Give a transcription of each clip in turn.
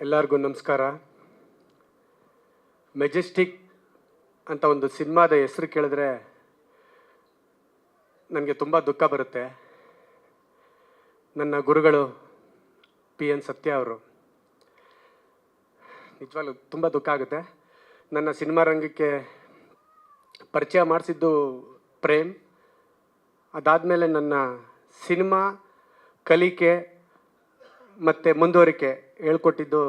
ಎಲ್ಲರಿಗೂ ನಮಸ್ಕಾರ. ಮೆಜೆಸ್ಟಿಕ್ ಅಂತ ಒಂದು ಸಿನಿಮಾದ ಹೆಸರು ಕೇಳಿದ್ರೆ ನನಗೆ ತುಂಬ ದುಃಖ ಬರುತ್ತೆ. ನನ್ನ ಗುರುಗಳು PN ಸತ್ಯ ಅವರು, ನಿಜವಾಗ್ಲೂ ತುಂಬ ದುಃಖ ಆಗುತ್ತೆ. ನನ್ನ ಸಿನಿಮಾ ರಂಗಕ್ಕೆ ಪರಿಚಯ ಮಾಡಿಸಿದ್ದು ಪ್ರೇಮ್. ಅದಾದಮೇಲೆ ನನ್ನ ಸಿನಿಮಾ ಕಲಿಕೆ ಮತ್ತು ಮುಂದುವರಿಕೆ ಹೇಳ್ಕೊಟ್ಟಿದ್ದು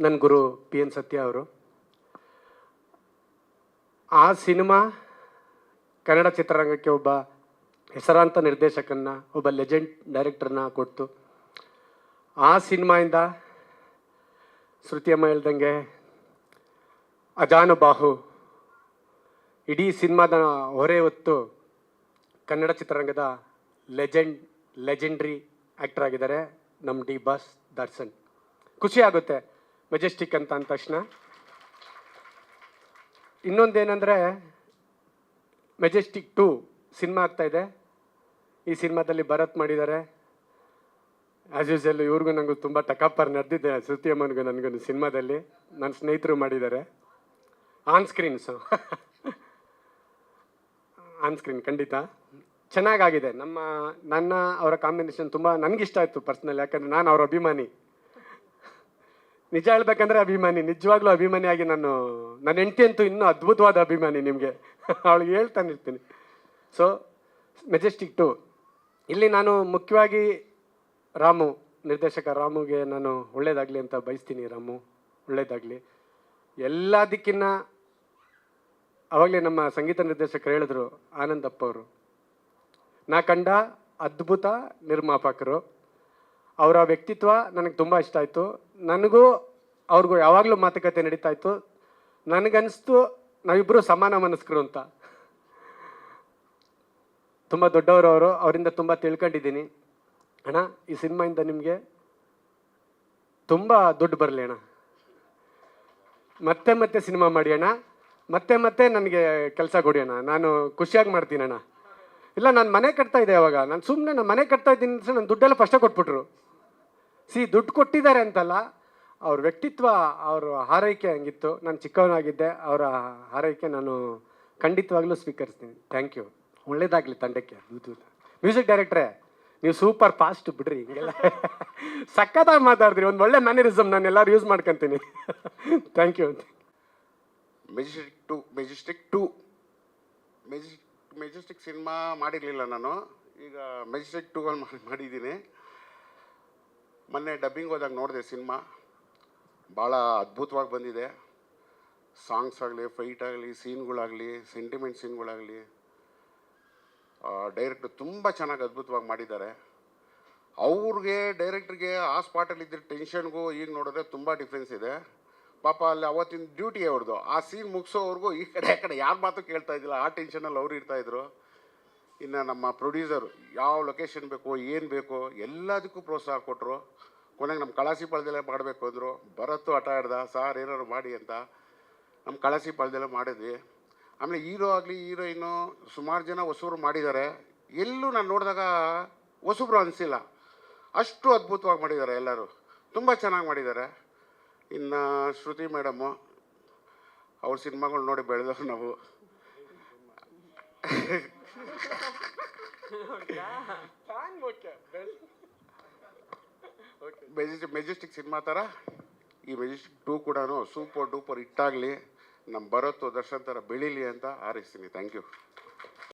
ನನ್ನ ಗುರು PN ಸತ್ಯ ಅವರು. ಆ ಸಿನಿಮಾ ಕನ್ನಡ ಚಿತ್ರರಂಗಕ್ಕೆ ಒಬ್ಬ ಹೆಸರಾಂತ ನಿರ್ದೇಶಕನ್ನ, ಒಬ್ಬ ಲೆಜೆಂಡ್ ಡೈರೆಕ್ಟರ್ನ ಕೊಡ್ತು. ಆ ಸಿನಿಮಾಯಿಂದ ಶ್ರುತಿಯಮ್ಮ ಹೇಳ್ದಂಗೆ ಅಜಾನುಬಾಹು ಇಡೀ ಸಿನಿಮಾದ ಹೊರೆ ಹೊತ್ತು ಕನ್ನಡ ಚಿತ್ರರಂಗದ ಲೆಜೆಂಡ್ರಿ ಆ್ಯಕ್ಟರ್ ಆಗಿದ್ದಾರೆ ನಮ್ಮ ಡಿ ಬಾಸ್ ದರ್ಶನ್. ಖುಷಿ ಆಗುತ್ತೆ ಮೆಜೆಸ್ಟಿಕ್ ಅಂತ ಅಂದ ತಕ್ಷಣ. ಇನ್ನೊಂದೇನೆಂದರೆ ಮೆಜೆಸ್ಟಿಕ್ 2 ಸಿನಿಮಾ ಆಗ್ತಾಯಿದೆ. ಈ ಸಿನಿಮಾದಲ್ಲಿ ಭರತ್ ಮಾಡಿದ್ದಾರೆ. ಆ್ಯಸ್ ಯೂಸಲ್ ಇವ್ರಿಗೂ ನನಗೂ ತುಂಬ ಟಕಾಪರ್ ನಡೆದಿದೆ. ಶ್ರುತಿ ಅಮ್ಮನಿಗೂ ನನಗೂ ಸಿನಿಮಾದಲ್ಲಿ ನನ್ನ ಸ್ನೇಹಿತರು ಮಾಡಿದ್ದಾರೆ. ಆನ್ ಸ್ಕ್ರೀನ್ ಖಂಡಿತ ಚೆನ್ನಾಗಾಗಿದೆ. ನನ್ನ ಅವರ ಕಾಂಬಿನೇಷನ್ ತುಂಬ ನನಗಿಷ್ಟ ಆಯಿತು ಪರ್ಸ್ನಲ್. ಯಾಕಂದರೆ ನಾನು ಅವರ ಅಭಿಮಾನಿ. ನಿಜ ಹೇಳ್ಬೇಕಂದ್ರೆ ಅಭಿಮಾನಿ, ನಿಜವಾಗ್ಲೂ ಅಭಿಮಾನಿಯಾಗಿ ನನ್ನ ಹೆಂಡತಿ ಅಂತೂ ಇನ್ನೂ ಅದ್ಭುತವಾದ ಅಭಿಮಾನಿ. ನಿಮಗೆ ಅವಳಿಗೆ ಹೇಳ್ತಾನೆ ಇರ್ತೀನಿ. ಸೊ ಮೆಜೆಸ್ಟಿಕ್ 2 ಇಲ್ಲಿ ನಾನು ಮುಖ್ಯವಾಗಿ ನಿರ್ದೇಶಕ ರಾಮುಗೆ ನಾನು ಒಳ್ಳೇದಾಗಲಿ ಅಂತ ಬಯಸ್ತೀನಿ. ರಾಮು ಒಳ್ಳೇದಾಗಲಿ. ಎಲ್ಲದಕ್ಕಿನ್ನ ಅವಾಗಲೇ ನಮ್ಮ ಸಂಗೀತ ನಿರ್ದೇಶಕರು ಹೇಳಿದ್ರು, ಆನಂದಪ್ಪ ಅವರು, ನಾ ಕಂಡ ಅದ್ಭುತ ನಿರ್ಮಾಪಕರು. ಅವರ ವ್ಯಕ್ತಿತ್ವ ನನಗೆ ತುಂಬ ಇಷ್ಟ ಆಯಿತು. ನನಗೂ ಅವ್ರಿಗೂ ಯಾವಾಗಲೂ ಮಾತುಕತೆ ನಡೀತಾ ಇತ್ತು. ನನಗನ್ನಿಸ್ತು ನಾವಿಬ್ಬರು ಸಮಾನ ಮನಸ್ಕರು ಅಂತ. ತುಂಬ ದೊಡ್ಡವರು ಅವರು, ಅವರಿಂದ ತುಂಬ ತಿಳ್ಕೊಂಡಿದ್ದೀನಿ. ಅಣ್ಣ, ಈ ಸಿನಿಮಾಯಿಂದ ನಿಮಗೆ ತುಂಬ ದುಡ್ಡು ಬರಲಿ ಅಣ್ಣ. ಮತ್ತೆ ಸಿನಿಮಾ ಮಾಡಿ ಅಣ್ಣ. ಮತ್ತೆ ನನಗೆ ಕೆಲಸ ಕೊಡಿ ಅಣ್ಣ. ನಾನು ಖುಷಿಯಾಗಿ ಮಾಡ್ತೀನಿ ಅಣ್ಣ. ಇಲ್ಲ, ನಾನು ಮನೆ ಕಟ್ತಾ ಇದ್ದೆ ಅವಾಗ. ನಾನು ಮನೆ ಕಟ್ತಾ ಇದ್ದೀನಿ ಅಂತ ನನ್ನ ದುಡ್ಡೆಲ್ಲ ಫಸ್ಟೇ ಕೊಟ್ಬಿಟ್ರು. ದುಡ್ಡು ಕೊಟ್ಟಿದ್ದಾರೆ ಅಂತಲ್ಲ, ಅವ್ರ ವ್ಯಕ್ತಿತ್ವ, ಅವ್ರ ಹಾರೈಕೆ ಹಂಗಿತ್ತು. ನಾನು ಚಿಕ್ಕವನಾಗಿದ್ದೆ. ಅವರ ಹಾರೈಕೆ ನಾನು ಖಂಡಿತವಾಗ್ಲೂ ಸ್ವೀಕರಿಸ್ತೀನಿ. Thank you. ಒಳ್ಳೇದಾಗಲಿ ತಂಡಕ್ಕೆ. ಮ್ಯೂಸಿಕ್ ಡೈರೆಕ್ಟ್ರೇ, ನೀವು ಸೂಪರ್ ಫಾಸ್ಟ್ ಬಿಡ್ರಿ. ಹಿಂಗೆಲ್ಲ ಸಕ್ಕತ್ತಾಗಿ ಮಾತಾಡಿದ್ರಿ. ಒಂದು ಒಳ್ಳೆ ಮ್ಯಾನರಿಸಮ್ ನಾನು ಎಲ್ಲರೂ ಯೂಸ್ ಮಾಡ್ಕೊತೀನಿ. Thank you. ಮೆಜೆಸ್ಟಿಕ್ ಸಿನಿಮಾ ಮಾಡಿರಲಿಲ್ಲ ನಾನು. ಈಗ ಮೆಜೆಸ್ಟಿಕ್ 2 ಮಾಡಿದ್ದೀನಿ. ಮೊನ್ನೆ ಡಬ್ಬಿಂಗ್ ಹೋದಾಗ ನೋಡಿದೆ ಸಿನಿಮಾ. ಭಾಳ ಅದ್ಭುತವಾಗಿ ಬಂದಿದೆ. ಸಾಂಗ್ಸ್ ಆಗಲಿ, ಫೈಟ್ ಆಗಲಿ, ಸೀನ್ಗಳಾಗಲಿ, ಸೆಂಟಿಮೆಂಟ್ ಸೀನ್ಗಳಾಗಲಿ, ಡೈರೆಕ್ಟ್ರು ತುಂಬ ಚೆನ್ನಾಗಿ ಅದ್ಭುತವಾಗಿ ಮಾಡಿದ್ದಾರೆ. ಅವ್ರಿಗೆ ಡೈರೆಕ್ಟ್ರಿಗೆ ಆ ಸ್ಪಾಟಲ್ಲಿ ಇದ್ದ ಟೆನ್ಷನ್ಗೂ ಈಗ ನೋಡಿದ್ರೆ ತುಂಬ ಡಿಫ್ರೆನ್ಸ್ ಇದೆ. ಪಾಪ ಅಲ್ಲಿ ಅವತ್ತಿನ ಡ್ಯೂಟಿ ಅವ್ರದ್ದು. ಆ ಸೀನ್ ಮುಗಿಸೋವರೆಗೂ ಈ ಕಡೆ ಯಾರ ಮಾತು ಕೇಳ್ತಾ ಇದ್ದಿಲ್ಲ. ಆ ಟೆನ್ಷನಲ್ಲಿ ಅವ್ರು ಇರ್ತಾಯಿದ್ರು. ಇನ್ನು ನಮ್ಮ ಪ್ರೊಡ್ಯೂಸರು ಯಾವ ಲೊಕೇಶನ್ ಬೇಕು, ಏನು ಬೇಕು, ಎಲ್ಲದಕ್ಕೂ ಪ್ರೋತ್ಸಾಹ ಕೊಟ್ಟರು. ಕೊನೆಗೆ ನಮ್ಮ ಕಳಾಸಿ ಪಾಳ್ಯದಲ್ಲೇ ಮಾಡಬೇಕು ಅಂದರು. ಭರತ್ತು ಹಠ ಹಿಡ್ದ, ಸಾರ್ ಏನಾದ್ರು ಮಾಡಿ ಅಂತ. ನಮ್ಮ ಕಳಾಸಿ ಪಾಳ್ಯದಲ್ಲೇ ಮಾಡಿದ್ವಿ. ಆಮೇಲೆ ಹೀರೋ ಆಗಲಿ, ಹೀರೋಯಿನ್ನು ಸುಮಾರು ಜನ ಹೊಸಬ್ರು ಮಾಡಿದ್ದಾರೆ. ಎಲ್ಲೂ ನಾನು ನೋಡಿದಾಗ ಹೊಸಬ್ರು ಅನಿಸಿಲ್ಲ. ಅಷ್ಟು ಅದ್ಭುತವಾಗಿ ಮಾಡಿದ್ದಾರೆ ಎಲ್ಲರೂ. ತುಂಬ ಚೆನ್ನಾಗಿ ಮಾಡಿದ್ದಾರೆ. ಇನ್ನು ಶ್ರುತಿ ಮೇಡಮ್ಮು, ಅವ್ರ ಸಿನಿಮಾಗಳು ನೋಡಿ ಬೆಳೆದವ್ರು ನಾವು. ಮೆಜೆಸ್ಟಿಕ್ ಸಿನಿಮಾ ಥರ ಈ ಮೆಜೆಸ್ಟಿಕ್ 2 ಕೂಡ ಸೂಪರ್ ಡೂಪರ್ ಹಿಟ್ಟಾಗಲಿ, ನಮ್ಮ ಭರತ್ ದರ್ಶನ್ ಥರ ಬೆಳೀಲಿ ಅಂತ ಹಾರೈಸ್ತೀನಿ. Thank you.